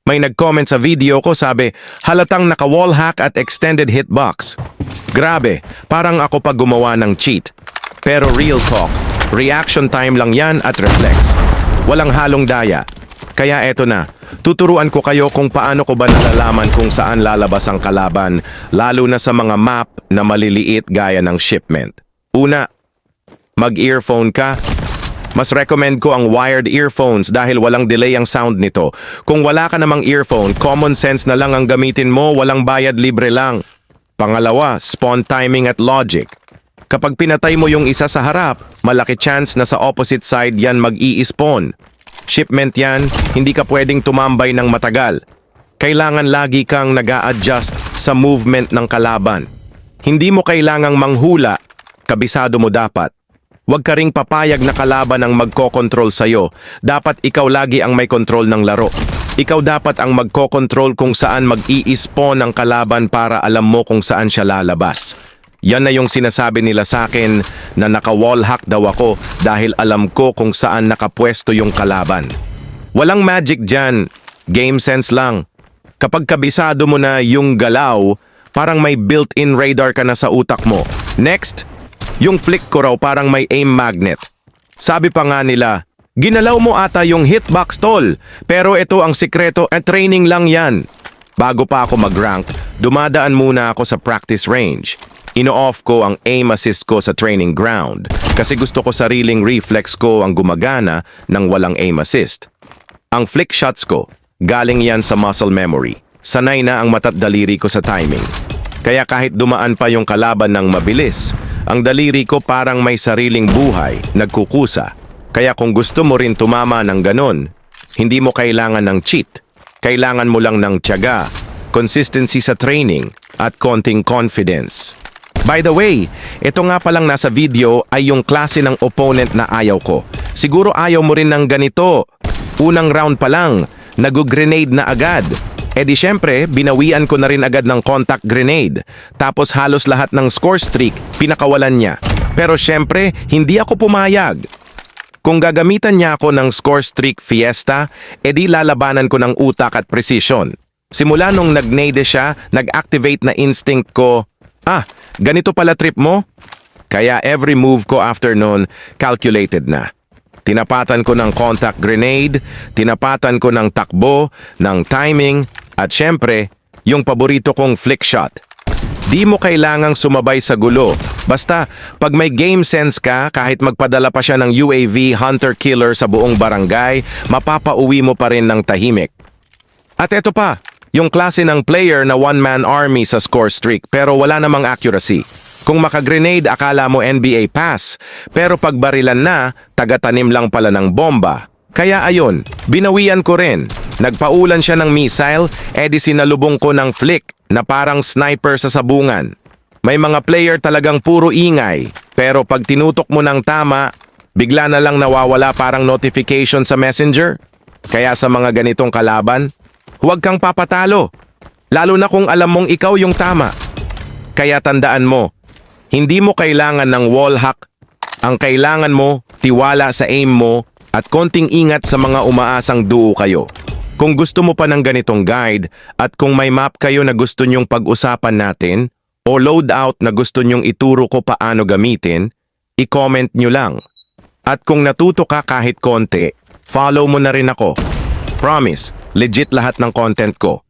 May nag-comment sa video ko, sabi, halatang naka-wall hack at extended hitbox. Grabe, parang ako pa gumawa ng cheat. Pero real talk, reaction time lang yan at reflex. Walang halong daya. Kaya eto na, tuturuan ko kayo kung paano ko ba nalalaman kung saan lalabas ang kalaban, lalo na sa mga map na maliliit gaya ng shipment. Una, mag-earphone ka. Mas recommend ko ang wired earphones dahil walang delay ang sound nito. Kung wala ka namang earphone, common sense na lang ang gamitin mo, walang bayad, libre lang. Pangalawa, spawn timing at logic. Kapag pinatay mo yung isa sa harap, malaki chance na sa opposite side yan mag-i-spawn. Shipment yan, hindi ka pwedeng tumambay ng matagal. Kailangan lagi kang nag-a-adjust sa movement ng kalaban. Hindi mo kailangang manghula, kabisado mo dapat. Huwag ka ring papayag na kalaban ang magko-control sa'yo. Dapat ikaw lagi ang may control ng laro. Ikaw dapat ang magko-control kung saan mag-i-spawn ang kalaban para alam mo kung saan siya lalabas. Yan na yung sinasabi nila sa akin na naka-wall hack daw ako dahil alam ko kung saan nakapwesto yung kalaban. Walang magic dyan. Game sense lang. Kapag kabisado mo na yung galaw, parang may built-in radar ka na sa utak mo. Next, yung flick ko raw parang may aim magnet. Sabi pa nga nila, ginalaw mo ata yung hitbox tol, pero ito ang sikreto at training lang yan. Bago pa ako mag-rank, dumadaan muna ako sa practice range. Ino-off ko ang aim assist ko sa training ground kasi gusto ko sariling reflex ko ang gumagana ng walang aim assist. Ang flick shots ko, galing yan sa muscle memory. Sanay na ang mata't daliri ko sa timing. Kaya kahit dumaan pa yung kalaban ng mabilis, ang daliri ko parang may sariling buhay, nagkukusa. Kaya kung gusto mo rin tumama ng ganon, hindi mo kailangan ng cheat. Kailangan mo lang ng tiyaga, consistency sa training, at konting confidence. By the way, ito nga palang nasa video ay yung klase ng opponent na ayaw ko. Siguro ayaw mo rin ng ganito. Unang round pa lang, nag-grenade na agad. E di syempre, binawian ko na rin agad ng contact grenade. Tapos halos lahat ng score streak, pinakawalan niya. Pero syempre, hindi ako pumayag. Kung gagamitan niya ako ng score streak fiesta, edi lalabanan ko ng utak at precision. Simula nung nag-nade siya, nag-activate na instinct ko, ganito pala trip mo? Kaya every move ko after nun, calculated na. Tinapatan ko ng contact grenade, tinapatan ko ng takbo, ng timing, at syempre, yung paborito kong flick shot. Di mo kailangang sumabay sa gulo. Basta, pag may game sense ka, kahit magpadala pa siya ng UAV hunter-killer sa buong barangay, mapapauwi mo pa rin ng tahimik. At eto pa, yung klase ng player na one-man army sa score streak pero wala namang accuracy. Kung maka-grenade, akala mo NBA pass, pero pag barilan na, taga-tanim lang pala ng bomba. Kaya ayun, binawian ko rin. Nagpaulan siya ng missile, edi sinalubong ko ng flick na parang sniper sa sabungan. May mga player talagang puro ingay, pero pag tinutok mo ng tama, bigla na lang nawawala parang notification sa messenger. Kaya sa mga ganitong kalaban, huwag kang papatalo, lalo na kung alam mong ikaw yung tama. Kaya tandaan mo, hindi mo kailangan ng wall hack. Ang kailangan mo, tiwala sa aim mo at konting ingat sa mga umaasang duo kayo. Kung gusto mo pa ng ganitong guide at kung may map kayo na gusto nyong pag-usapan natin o loadout na gusto nyong ituro ko paano gamitin, i-comment nyo lang. At kung natuto ka kahit konti, follow mo na rin ako. Promise, legit lahat ng content ko.